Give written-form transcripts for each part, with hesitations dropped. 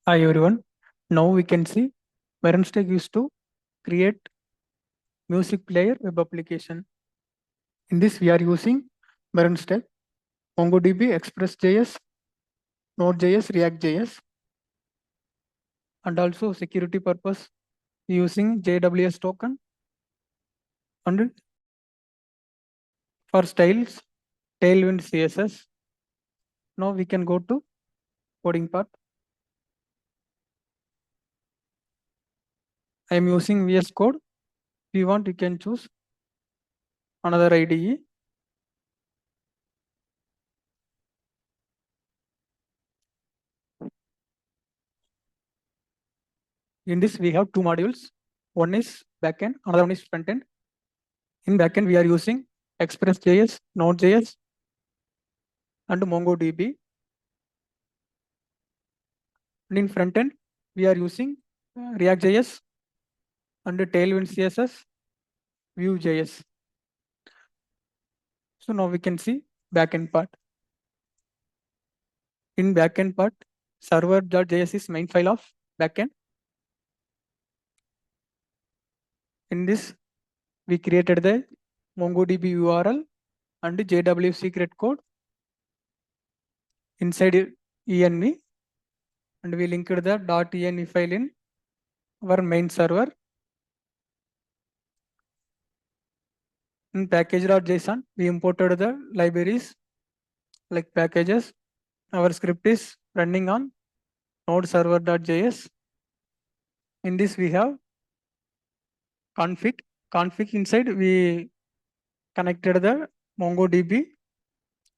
Hi everyone. Now we can see Mtech used to create music player web application. In this we are using Mtech, MongoDB, Express.js, Node.js, React.js, and also security purpose using JWS token, and for styles Tailwind CSS. Now we can go to coding part. I am using VS Code. If you want, you can choose another IDE. In this we have two modules. One is backend, another one is frontend. In backend we are using Express.js, Node.js, and MongoDB. And in frontend we are using React.js and Tailwind CSS, Vue.js. So now we can see backend part. In backend part, server.js is main file of backend. In this, we created the MongoDB URL and JW secret code inside env, and we linked the .env file in our main server. In package.json, we imported the libraries like packages. Our script is running on node server.js. In this, we have config. Config inside, we connected the MongoDB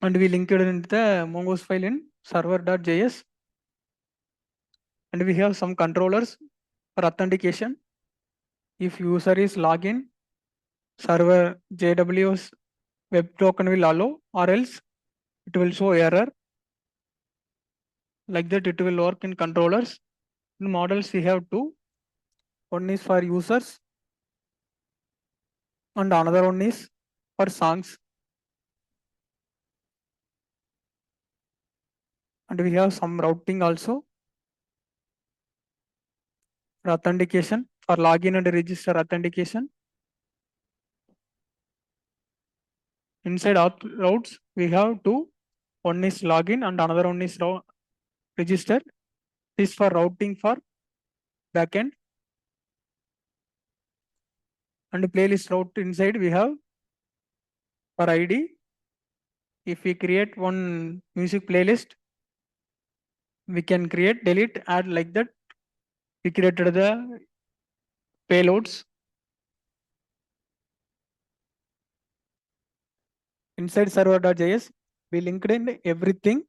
and we linked it into the Mongo's file in server.js. And we have some controllers for authentication. If user is login, server JWS web token will allow, or else it will show error. Like that, it will work in controllers. In models, we have two. One is for users, and another one is for songs. And we have some routing also for authentication, for login and register authentication. Inside routes, we have two. One is login and another one is register. This is for routing for backend. And playlist route inside we have for ID. If we create one music playlist, we can create, delete, add like that. We created the payloads. Inside server.js, we linked in everything.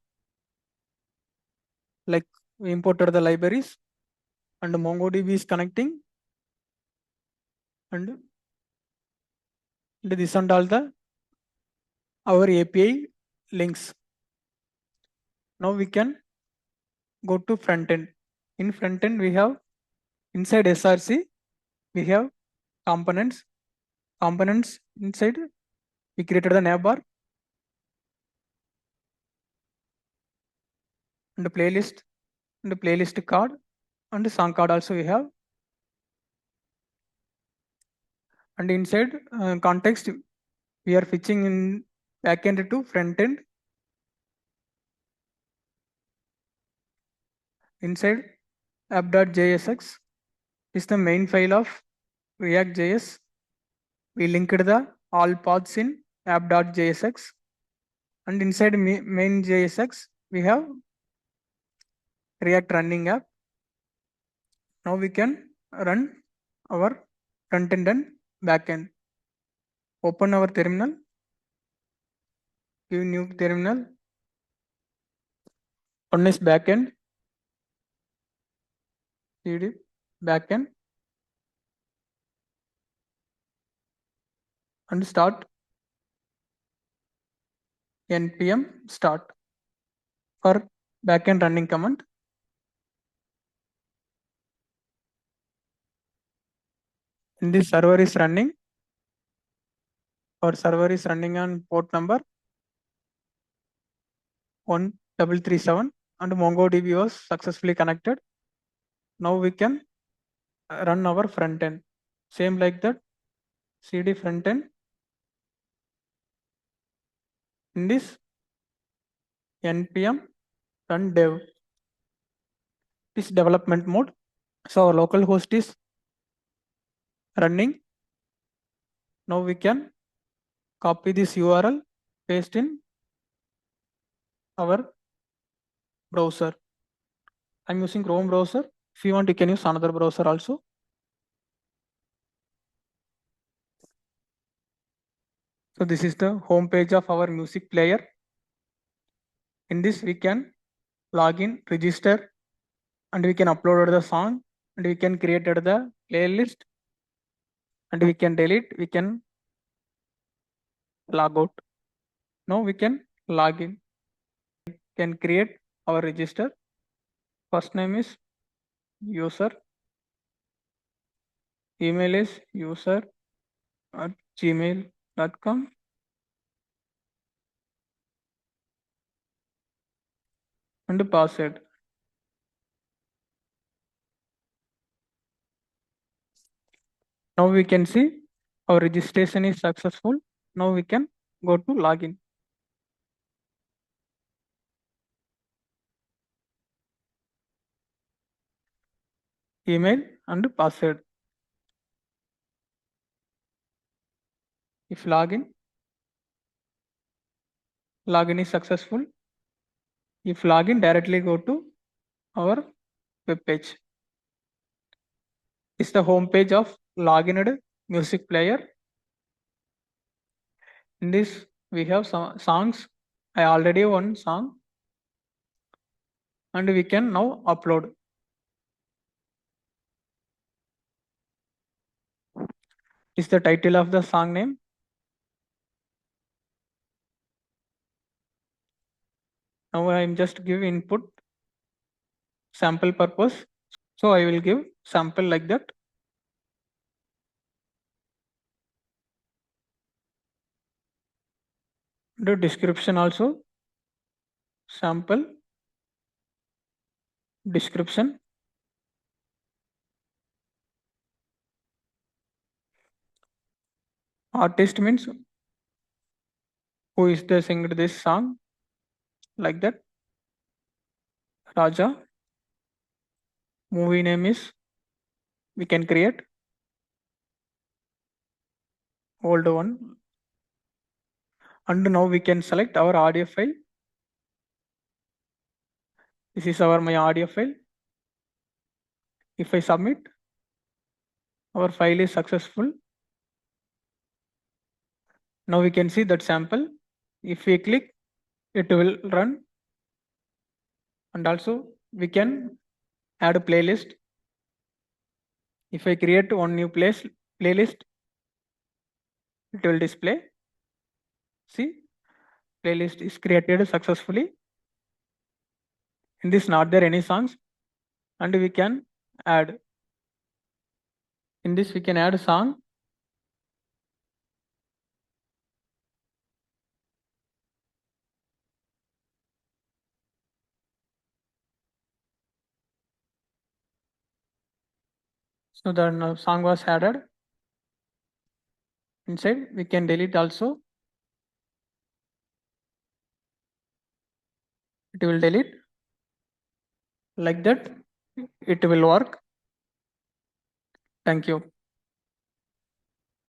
Like we imported the libraries and MongoDB is connecting. And this and all the our API links. Now we can go to front end. In front end, we have inside SRC, we have components. Components inside, we created the navbar and the playlist and the playlist card and the song card also we have. And inside context, we are fetching in backend to front end. Inside app.jsx is the main file of React.js. We linked the all paths in app.jsx, and inside main JSX we have React running app. Now we can run our front end and back end. Open our terminal, give new terminal. One is back end, cd back end, and start npm start for backend running command. And this server is running. Our server is running on port number 1337 and MongoDB was successfully connected. Now we can run our front end. Same like that, cd front end. In this npm run dev, this development mode. So our local host is running. Now we can copy this URL, paste in our browser. I'm using Chrome browser. If you want, you can use another browser also. So this is the home page of our music player. In this, we can log in, register, and we can upload the song, and we can create the playlist, and we can delete, we can log out. Now we can log in, can create our register. First name is user, email is user@gmail.com, and password. Now we can see our registration is successful. Now we can go to login. Email and password. If login is successful. If login, directly go to our web page. It's the home page of logined music player. In this, we have some songs. I already one song, and we can now upload. Is the title of the song name. Now I am just give input sample purpose. So I will give sample like that. The description also sample description. Artist means who is the singer this song, like that. Raja. Movie name is we can create old one, and now we can select our audio file. This is our my audio file. If I submit, our file is successful. Now we can see that sample. If we click, it will run, and also we can add a playlist. If I create one new playlist, it will display. See, playlist is created successfully. In this, not there any songs, and we can add. In this, we can add a song. So the song was added. Inside, we can delete also. It will delete. Like that, it will work. Thank you.